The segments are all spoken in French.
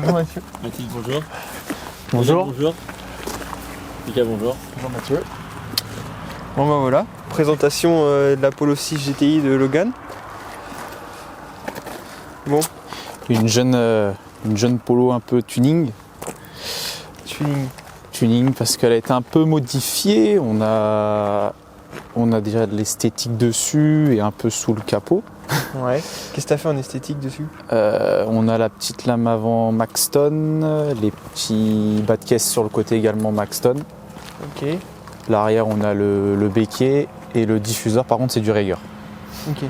Bonjour Mathieu. Mathilde, bonjour. Bonjour. Bonjour. Mika, bonjour. Bonjour Mathieu. Bon bah voilà, présentation de la Polo 6 GTI de Logan. Bon. Une jeune Polo un peu tuning. Tuning parce qu'elle a été un peu modifiée. On a déjà de l'esthétique dessus et un peu sous le capot. Ouais. Qu'est-ce que t'as fait en esthétique dessus? On a la petite lame avant Maxton, les petits bas de caisse sur le côté également Maxton. Ok. L'arrière on a le béquet et le diffuseur par contre c'est du Rayger. Ok.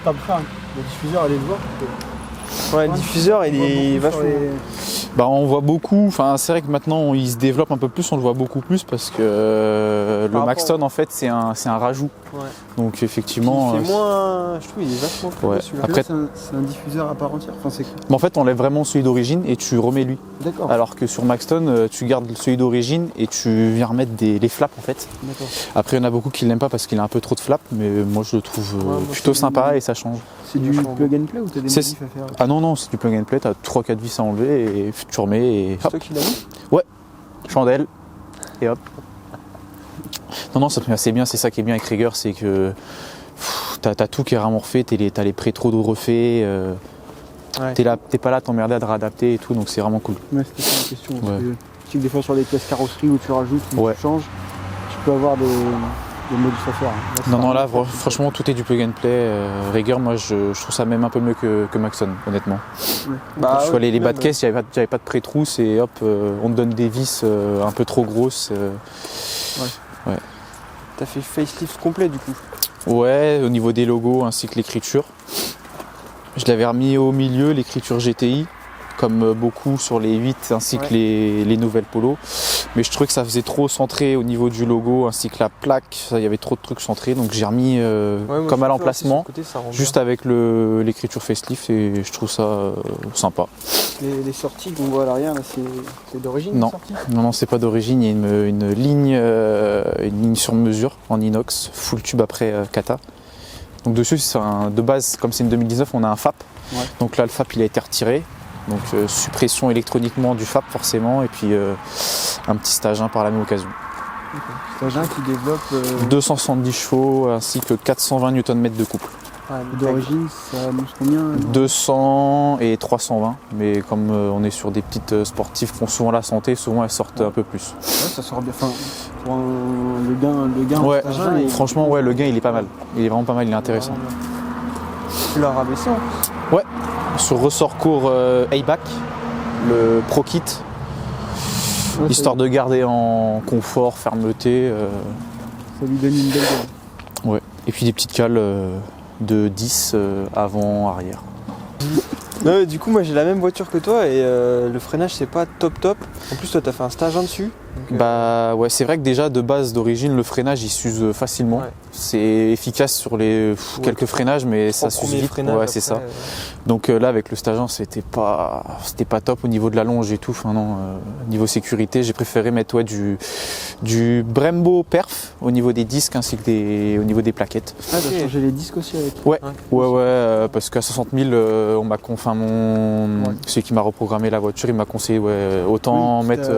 Après, le diffuseur, allez le voir. Ouais, le diffuseur il est vachement... Bah, on voit beaucoup, enfin c'est vrai que maintenant il se développe un peu plus, on le voit beaucoup plus parce que le Maxton en fait c'est un rajout. Ouais. Donc effectivement. Il fait moins... Je trouve il est vachement plus ouais. celui-là. Après, c'est un diffuseur à part entière. Enfin, c'est... Mais en fait on lève vraiment celui d'origine et tu remets lui. D'accord. Alors que sur Maxton tu gardes celui d'origine et tu viens remettre les flaps en fait. D'accord. Après il y en a beaucoup qui l'aiment pas parce qu'il a un peu trop de flaps, mais moi je le trouve plutôt sympa et ça change. C'est du plug and play ou t'as des modifs à faire? Ah non, c'est du plug and play, t'as 3-4 vis à enlever et tu remets et C'est toi qui l'as mis? Ouais, chandelle et hop. Non, c'est bien, c'est ça qui est bien avec Rayger, c'est que t'as tout qui est vraiment refait, t'as les pré-trop refaits, Ouais. t'es pas là à t'emmerder à te réadapter et tout, donc c'est vraiment cool. Ouais, c'était ça la question. Parce Ouais. que je sais que des fois sur les pièces carrosserie où tu rajoutes, où Ouais. tu changes, tu peux avoir des modifs à faire. Non, franchement, tout est du plug and play. Rayger, moi, je trouve ça même un peu mieux que Maxton, honnêtement. Ouais. Bah, Tu vois, les bas de même, caisse, j'avais pas de pré-trousse et hop, on te donne des vis un peu trop grosses. T'as fait facelift complet du coup. Ouais, au niveau des logos ainsi que l'écriture. Je l'avais remis au milieu, l'écriture GTI, comme beaucoup sur les 8 ainsi que les nouvelles Polo. Mais je trouvais que ça faisait trop centré au niveau du logo ainsi que la plaque. Il y avait trop de trucs centrés, donc j'ai remis comme à l'emplacement, juste avec l'écriture facelift et je trouve ça sympa. Les sorties qu'on voit à l'arrière, là, c'est d'origine? Non. les sorties Non, c'est pas d'origine, il y a une ligne sur mesure en inox, full tube après kata. Donc dessus, de base, comme c'est une 2019, on a un FAP. Ouais. Donc là, le FAP il a été retiré. Donc suppression électroniquement du FAP forcément, et puis un petit stage 1 par la même occasion. Stage 1 qui développe 270 chevaux ainsi que 420 Nm de couple. d'origine, ça annonce combien? 200 et 320, mais comme on est sur des petites sportives qui ont souvent la santé, souvent elles sortent un peu plus. Ouais, ça sort bien. Enfin, pour le gain Ouais, stage 1, franchement, ouais, le gain il est pas mal. Il est vraiment pas mal, il est intéressant. Tu l'as rabaissé en plus. Ouais, sur ressort court A-Back, le Pro Kit, histoire de garder en confort, fermeté. Ça lui donne une belle gamme. Ouais, et puis des petites cales de 10 avant, arrière. Non, du coup moi j'ai la même voiture que toi et le freinage c'est pas top. En plus toi t'as fait un stage 1 dessus. Donc, Bah ouais, c'est vrai que déjà de base d'origine le freinage il s'use facilement. Ouais. C'est efficace sur les quelques freinages mais ça s'use vite. Ouais, c'est ça. Donc là avec le stage 1 c'était pas top au niveau de la longe et tout. Enfin non, niveau sécurité j'ai préféré mettre du Brembo Perf au niveau des disques ainsi que au niveau des plaquettes. Ah, t'as changé les disques aussi avec. Ouais, parce qu'à 60 000 on m'a celui qui m'a reprogrammé la voiture il m'a conseillé autant mettre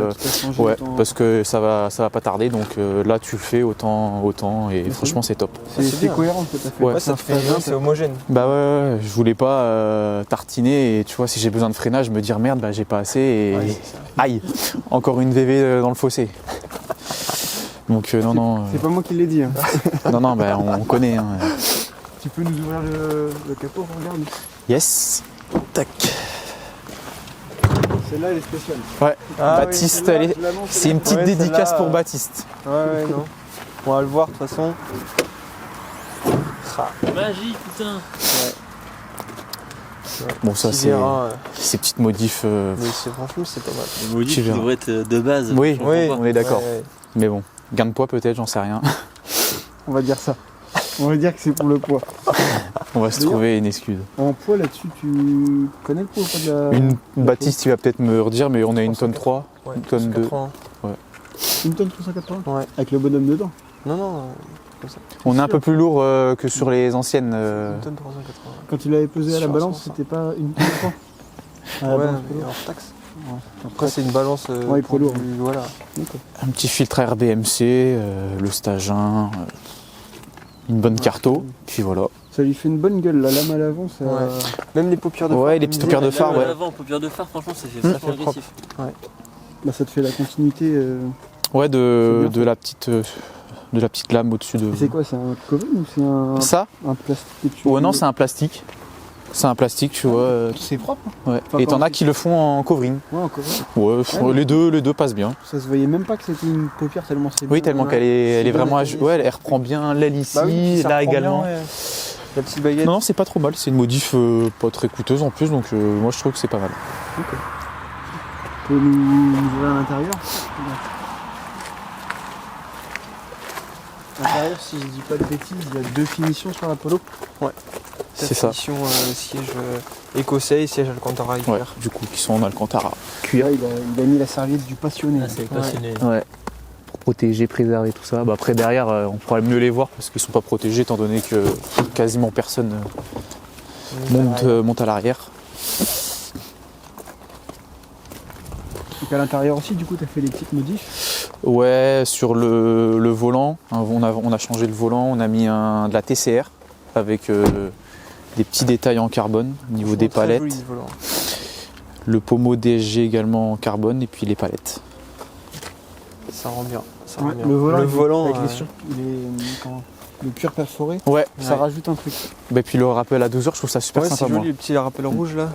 parce que ça va pas tarder donc là tu le fais autant et franchement c'est top. C'est cohérent ce que t'as fait. Ouais, ça fait c'est homogène. Bah ouais, je voulais pas tartiner et tu vois si j'ai besoin de freinage me dire merde bah j'ai pas assez et aïe encore une VV dans le fossé. Donc non. C'est pas moi qui l'ai dit. Hein. Non bah on connaît. Hein. Tu peux nous ouvrir le capot, regarde. Yes. Tac. Celle-là elle est spéciale. Ouais. Ah Baptiste, oui, c'est une petite dédicace pour Baptiste. Ouais non. On va le voir de toute façon. Magie, putain. Bon ça c'est ces petites modifs. Mais franchement c'est pas mal. Le modif Tu verras. devrait être de base. Oui, Je comprends pas. on est d'accord. Ouais. Mais bon, gain de poids peut-être, j'en sais rien. On va dire ça. On va dire que c'est pour le poids. On va se trouver une excuse. En poids là-dessus, tu connais le poids ou pas de la... Une Baptiste il va peut-être me redire mais on a une tonne 3, Ouais, une tonne 2. 180. Une tonne 380 Ouais. avec le bonhomme dedans. Non, comme ça. On est un peu plus lourd que sur les anciennes. Une tonne 380. Quand tu l'avais pesé à la Sur balance, 100. c'était pas une tonne 3 à la Ouais, balance mais pesante. hors taxe. Après, c'est une balance. Ouais, poids lourd. Voilà. Un petit filtre RBMC, le stage 1, une bonne carto, puis voilà. Ça lui fait une bonne gueule, la lame à l'avant, ça... Ouais. Même les paupières de phare. Ouais, les petites paupières de phare, ouais. Avant, paupières de phare, franchement, ça fait Ça vachement fait agressif. Bah, ça te fait la continuité... Ouais, C'est bien de la petite lame au-dessus de... C'est quoi, c'est un cover ou c'est Ça un plastique que tu... Ouais, non, c'est un plastique. C'est un plastique, tu vois. C'est propre. Ouais. Enfin, Et t'en quand as qui le font en covering. Ouais, un cover. Ouais, Ouais, les deux passent bien. Ça se voyait même pas que c'était une paupière tellement c'est Oui, bien. tellement ouais. qu'elle est C'est vraiment... bien Ouais, elle reprend bien l'aile ici, Bah oui, puis ça là reprend également. bien, ouais. La petite baguette. Non, c'est pas trop mal. C'est une modif pas très coûteuse en plus, donc moi je trouve que c'est pas mal. Tu peux nous ouvrir à l'intérieur? L'intérieur, si je dis pas de bêtises, il y a 2 finitions sur la Polo. C'est ça. Finition, siège écossais et siège Alcantara Ouais, hyper. du coup, qui sont en Alcantara. Cuir. Il a mis la serviette du passionné. Ah, c'est passionné. Ouais. Pour protéger, préserver tout ça. Bah, après, derrière, on pourra mieux les voir parce qu'ils sont pas protégés étant donné que quasiment personne monte à l'arrière. Donc à l'intérieur aussi, du coup, tu as fait les petites modifs. Ouais, sur le volant, hein, on a changé le volant, on a mis de la TCR avec des petits détails en carbone au niveau des Très palettes. joli, ce volant. Le pommeau DSG également en carbone et puis les palettes. Ça rend bien. Ça Ouais, rend bien. le volant, avec le cuir perforé, Ouais, ça Ouais. rajoute un truc. bah, puis le rappel à 12 heures, je trouve ça super Ouais, c'est sympa moi. joli, le petit rappel rouge là.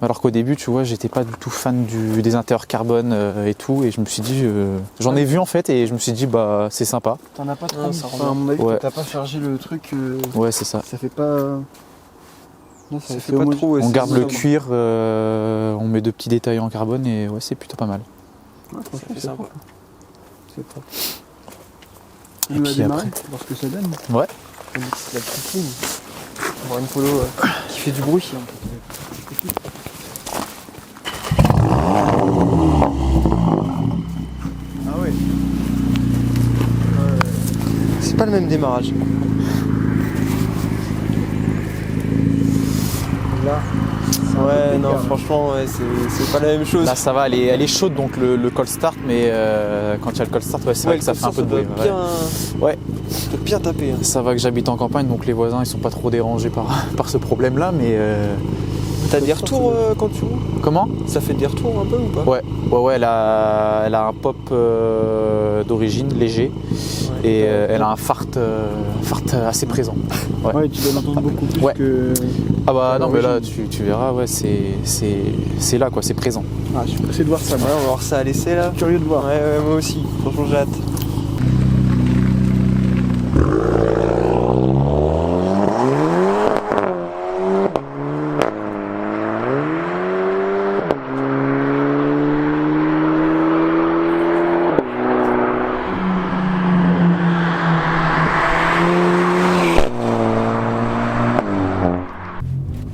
Alors qu'au début, tu vois, j'étais pas du tout fan des intérieurs carbone et tout, et je me suis dit, j'en ai vu en fait, et je me suis dit, bah c'est sympa. T'en as pas trop Non, mis. ça rend Enfin, à mon avis, Ouais. t'as pas chargé le truc. Ouais, c'est ça. Ça fait pas. Non, Ça fait pas trop. ouais, On c'est garde le sobre. cuir, on met 2 petits détails en carbone, et ouais, c'est plutôt pas mal. Ouais, Ça franchement, fait c'est sympa. propre. C'est propre. Et On va puis démarrer, après- voir ce que ça donne. Ouais. La petite ligne. On va avoir une polo qui fait du bruit. Ah ouais. C'est pas le même démarrage. Là. Ouais, non, franchement, ouais, c'est pas la même chose. Là, ça va, elle est chaude, donc le cold start, mais quand il y a le cold start, ouais, c'est vrai que ça fait un peu de bruit. doit Ouais. bien, ça doit bien taper. Hein. Ça va que j'habite en campagne, donc les voisins, ils sont pas trop dérangés par ce problème-là, mais... T'as des retours quand tu roules? Comment? Ça fait des retours un peu ou pas? Ouais, elle a un pop d'origine léger, Ouais. et elle a un fart assez présent. Ouais. Ouais, tu dois l'entendre beaucoup plus Ouais. que. Ah bah non, mais là, d'origine. tu verras, ouais, c'est là, quoi, c'est présent. Ah, je suis pressé de voir ça. Ouais, on va voir ça à l'essai là. Curieux de voir. Ouais, moi aussi. Franchement, j'ai hâte.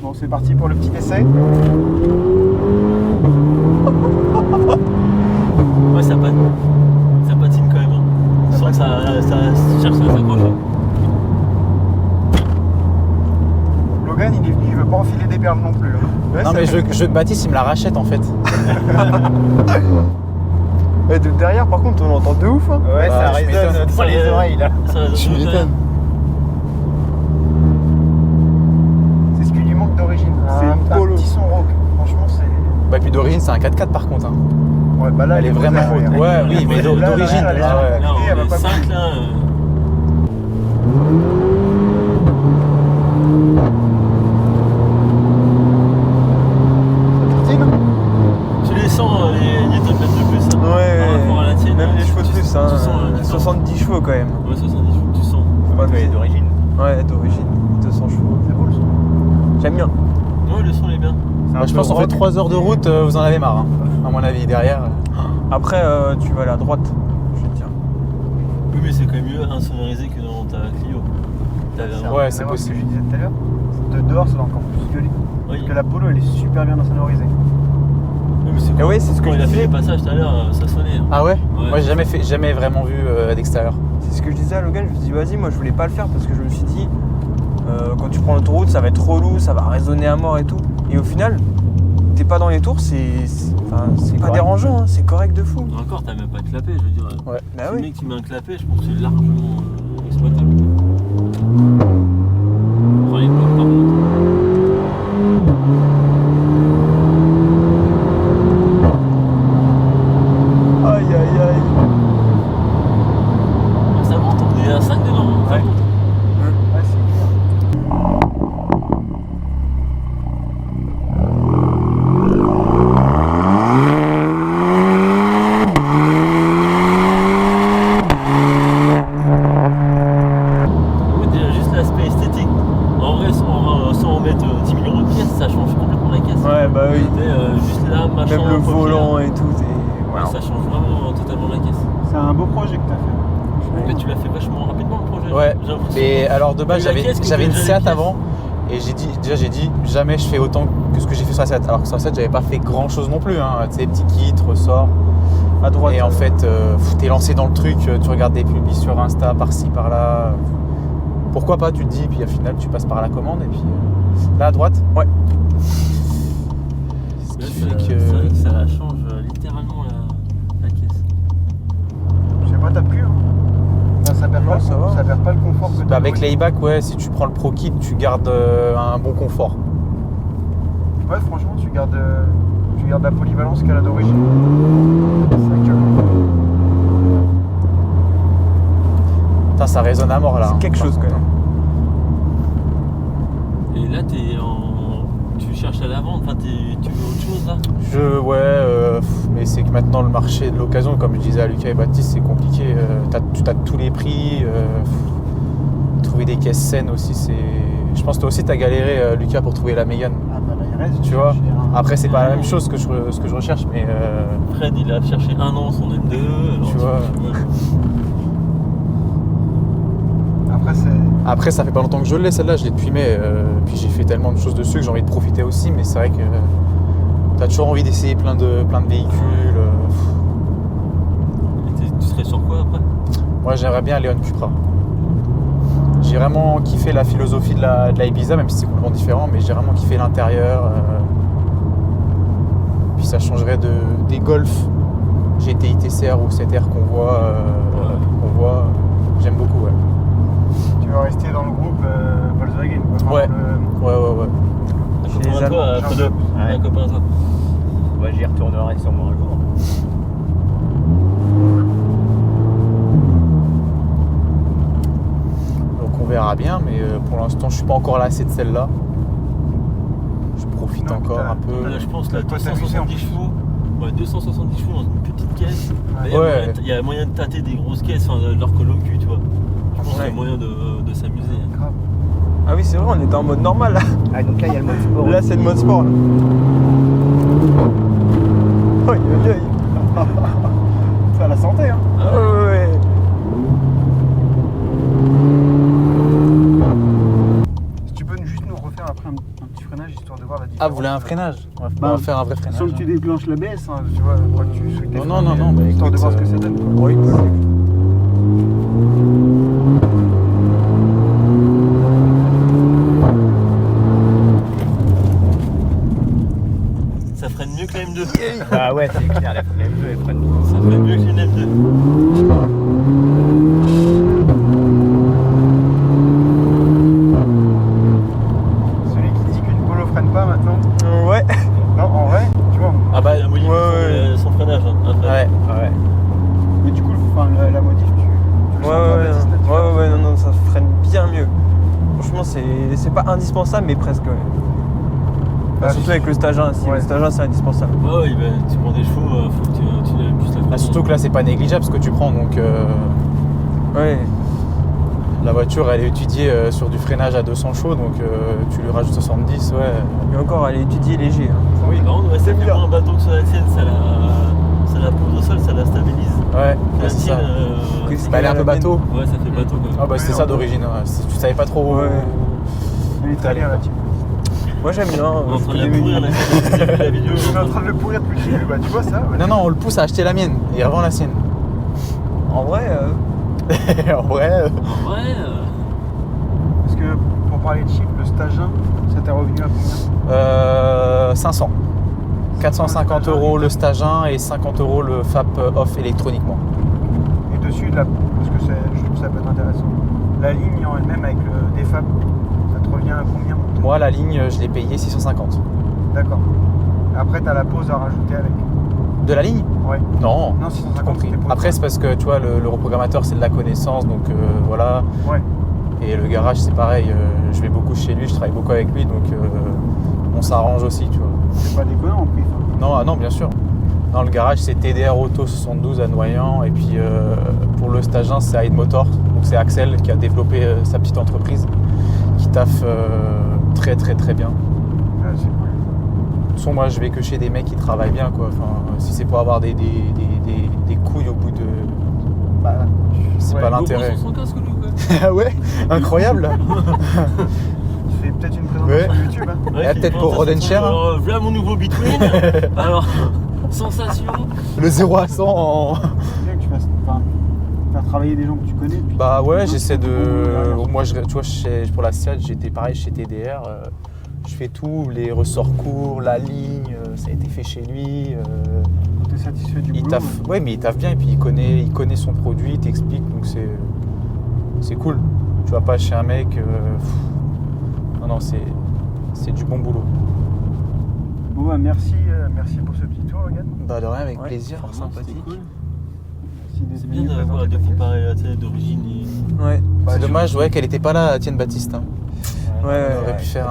Bon, c'est parti pour le petit essai. Ouais, ça patine quand même. Hein. Je sens que ça cherche à s'accrocher. Logan, il est venu, il veut pas enfiler des perles non plus. Ouais, Non, mais je veux que Baptiste, il me la rachète, en fait. Ouais, de derrière, par contre, on entend de ouf. Hein. Ouais, Bah, ça je résonne m'étonne. dans les oreilles là. Ça résonne Tu tout le temps. m'étonnes. C'est ce qui lui manque d'origine. C'est un polo. petit son rock. Franchement, c'est. Bah, puis d'origine, c'est un 4x4 par contre. Hein. Ouais, bah là, Elle est vraiment haute. Ouais, oui, mais Là, d'origine. là, là, Ah ouais. Là, elle va on est pas 5 là. Tu les sens, les newton mètres de plus. Hein, par rapport à la tienne. Même les chevaux de plus, hein. Tu sens la différence. 70 chevaux quand même. Ouais, 70 chevaux, tu sens. Ouais, d'origine. Ouais, d'origine. 200 chevaux. C'est beau le son. J'aime bien. Ouais, le son est bien. Bah, je pense qu'on fait 3 heures de route, vous en avez marre, hein, à mon avis, derrière. Après, tu vas aller à droite, je vais te dire. Oui, mais c'est quand même mieux insonorisé que dans ta Clio. T'avais un- Ouais, c'est Ce possible. que je disais tout à l'heure, de dehors, ça va encore plus gueuler. Oui. Parce que la Polo, elle est super bien insonorisée. Oui, mais c'est Et ouais, c'est ce que quand je il a fait disais. les passages tout à l'heure, ça sonnait. Hein. Ah ouais? Ouais. Moi, j'ai jamais vraiment vu d'extérieur. C'est ce que je disais à Logan, je me suis dit vas-y, moi je voulais pas le faire parce que je me suis dit quand tu prends l'autoroute ça va être relou, ça va résonner à mort et tout. Et au final, t'es pas dans les tours, c'est pas correct. dérangeant, hein, c'est correct de fou. Encore, t'as même pas de clapet, je veux dire. Ouais. Bah Le oui. mec qui met un clapet, je pense que c'est largement exploitable. Prends les blocs par contre. Aïe aïe aïe. Ça monte, on est à 5 dedans. Ça Ouais. monte. Ouais, c'est clair. Ouais, déjà, juste l'aspect esthétique. En vrai, sans en mettre 10 millions de pièces, ça change complètement la caisse. Ouais, bah oui. Juste là, machin. Même le profil, volant et tout. ouais, ça change vraiment totalement la caisse. C'est un beau projet que t'as fait. Mais tu l'as fait vachement rapidement le projet. Ouais. J'ai l'impression. Et alors de base, T'as eu la caisse que j'avais une t'as déjà les Seat pièces. avant. Et j'ai dit jamais je fais autant que ce que j'ai fait sur la Seat. Alors que sur la Seat, j'avais pas fait grand chose non plus. Hein. Tu sais, petit kit, ressort. À droite. Et en fait, t'es lancé dans le truc, tu regardes des pubs sur Insta, par-ci, par-là. Pourquoi pas, tu te dis, puis au final, tu passes par la commande. Et puis là, à droite. Ouais. Ce Ouais, qui c'est fait vrai que. que ça change littéralement la caisse. Je sais pas, t'as plu. Hein. Enfin, ça perd Non, pas, ça va. ça perd pas le confort que Bah, t'as. avec l'Ayback, ouais, si tu prends le Pro Kit, tu gardes un bon confort. Ouais, franchement, tu gardes la polyvalence qu'elle a d'origine. C'est vrai que. Putain, ça résonne à mort là. C'est quelque chose quand même. Et là, tu cherches à la vente, enfin, tu veux autre chose là Mais c'est que maintenant le marché de l'occasion, comme je disais à Lucas et Baptiste, c'est compliqué. Tu as tous les prix. Trouver des caisses saines aussi, c'est. Je pense que toi aussi t'as galéré, Lucas, pour trouver la Mégane. Ah bah là, il reste. Tu vois. j'ai un- Après, c'est pas la même chose que ce que je recherche, mais Fred, il a cherché un an son M2. Alors, Tu vois. Après, après, ça fait pas longtemps que je l'ai, celle-là, je l'ai depuis mai. Puis j'ai fait tellement de choses dessus que j'ai envie de profiter aussi, mais c'est vrai que t'as toujours envie d'essayer plein de véhicules. Tu serais sur quoi après? Moi, j'aimerais bien Leon Cupra. J'ai vraiment kiffé la philosophie de la Ibiza, même si c'est complètement différent, mais j'ai vraiment kiffé l'intérieur. Puis ça changerait des Golf GTI TCR ou 7R qu'on voit. J'aime beaucoup, ouais. tu vas rester dans le groupe Volkswagen. Quoi. Enfin, Ouais. Ouais. Un Chez copain les à toi, Allemands, Fred. Ouais. Un copain à toi. Ouais, j'y retournerai sûrement un jour. Donc on verra bien, mais pour l'instant, je suis pas encore lassé de celle-là. Je profite Non, encore putain. un peu. Là, je pense T'as là, de quoi t'amuser, 270 en plus. chevaux. Ouais, 270 chevaux dans une petite caisse. Ouais. Bah, Ouais. Il y a moyen de tâter des grosses caisses, enfin, de leur coller au cul, tu vois. Je pense qu'il y Ouais. a moyen de s'amuser. Grave. Ah oui, c'est vrai, on était en mode normal là. Ah, donc là, il y a le mode sport. Là, c'est le mode sport. Là. Aïe aïe aïe. Ça a la santé, hein. Ah ouais. Si tu peux juste nous refaire après un petit freinage histoire de voir la différence. Ah, vous voulez un freinage? On Bah, va faire un vrai freinage. Sans que tu déclenches l'ABS, hein, tu vois, quoi que tu souhaites les Non, freins, non, mais, non, bah, histoire de écoute, voir ce que ça donne. Quoi. Oui, Ça freine mieux que la M2. Bah ouais, c'est clair, la M2 elle freine bien. Ça freine mieux qu'une M2. Celui qui dit qu'une Polo freine pas maintenant. Ouais. Non, en vrai, tu vois. Ah bah, Il a modifié ouais. son freinage. Hein, après. ouais. Ouais. Mais du coup, enfin, la modif, tu Ouais, le sens pas, Baptiste, la différence. ouais, non, ça freine bien mieux. Franchement, c'est pas indispensable, mais presque, ouais. Bah, Surtout avec le stage 1, si Ouais. le stage 1 c'est indispensable. Ouais, tu prends des chevaux, faut que tu aies plus la Ah, surtout que là, c'est pas négligeable ce que tu prends, donc Ouais. la voiture, elle est étudiée sur du freinage à 200 chevaux, donc tu lui rajoutes 70, ouais. Et encore, elle est étudiée léger. Hein. Oui, par contre, ouais, ça fait moins un bâton que sur la tienne, ça la pose au sol, ça la stabilise. Ouais, La c'est tienne, ça. Bah, elle est un peu bateau. ouais, ça fait bateau quoi. Ah bah c'était ça d'origine, ouais. Tu savais pas trop. Ouais. Il est très bien, la type. Moi j'aime bien. On est en train de la les pourrir mecs- la vidéo. Je suis en train de le pourrir depuis le début, bah tu vois ça ouais. Non, on le pousse à acheter la mienne, et il revend la sienne. En vrai, En vrai, En vrai, Parce que pour parler de chiffres, le stage 1, ça t'est revenu à combien 500. 450 € le stage 1 et 50 € le FAP off électroniquement. Et dessus, parce que je trouve que ça peut être intéressant. La ligne en elle-même avec le DFAP, ça te revient à combien? Moi, la ligne, je l'ai payée 650. D'accord. Après, tu as la pause à rajouter avec. De la ligne? Ouais. Non. Non, 650 Compris. c'était pause. Après, c'est parce que tu vois, le reprogrammateur, c'est de la connaissance, donc voilà. Ouais. Et le garage, c'est pareil. Je vais beaucoup chez lui, je travaille beaucoup avec lui, donc on s'arrange aussi, tu vois. C'est pas déconnant en prix. Non, ah non, bien sûr. Non, le garage, c'est TDR Auto 72 à Noyant. Et puis, pour le stage 1, c'est Hyde Motor. Donc, c'est Axel qui a développé sa petite entreprise, qui taffe très, très, très bien. Ah, c'est cool. De toute façon, moi, je vais que chez des mecs qui travaillent bien, quoi. Enfin, si c'est pour avoir des couilles au bout de... Bah, c'est pas l'intérêt. Son casque, lui, quoi. Ah ouais, incroyable. Tu fais peut-être une présentation Ouais. YouTube. Hein. Ouais, peut-être pour Rodenshare, hein. Alors, voilà mon nouveau Bitwin. Alors, sensation. Le 0 à 100 en... C'est bien que tu fasses faire travailler des gens que tu connais. Puis Bah ouais, d'autres j'essaie qui de... vont Moi, tu vois, pour la SIAD, j'étais pareil chez TDR. Je fais tout, les ressorts courts, la ligne, ça a été fait chez lui. T'es satisfait du Il boulot. taffe, ouais, mais il taffe bien et puis il connaît son produit, il t'explique, donc c'est cool. Tu vas pas chez un mec, non, c'est du bon boulot. Bon bah merci pour ce petit tour, regarde. Bah de rien, avec Ouais, plaisir, Franchement, c'était sympathique. cool. Merci d'être C'est venu bien présenter de ta pièce. comparer d'origine et... Ouais. Bah, C'est dommage, ouais, qu'elle était pas là, Tienne Baptiste. Hein. Ouais, On aurait pu faire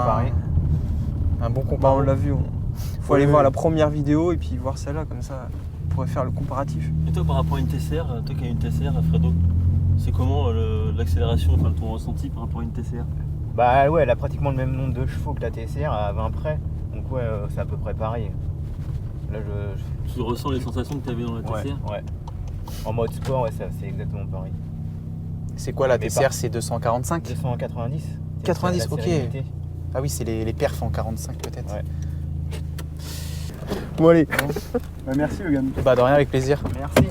un bon Bah, comparé. on l'a vu. Faut aller Ouais. voir la première vidéo et puis voir celle-là, comme ça, on pourrait faire le comparatif. Et toi, par rapport à une TCR, toi qui as une TCR, Fredo, c'est comment l'accélération, enfin ton ressenti par rapport à une TCR? Bah ouais, elle a pratiquement le même nombre de chevaux que la TCR à 20 près. Donc ouais, c'est à peu près pareil. Là, Tu ressens les sensations que tu avais dans la ouais, TCR? ouais. En mode sport, ouais, c'est exactement pareil. C'est quoi la Mais TCR? C'est 245 290. 90, la ok. sérénité. Ah oui, c'est les perfs en 45 peut-être. Ouais. Bon, allez. Bah, merci Logan. Bah de rien, avec plaisir. Merci.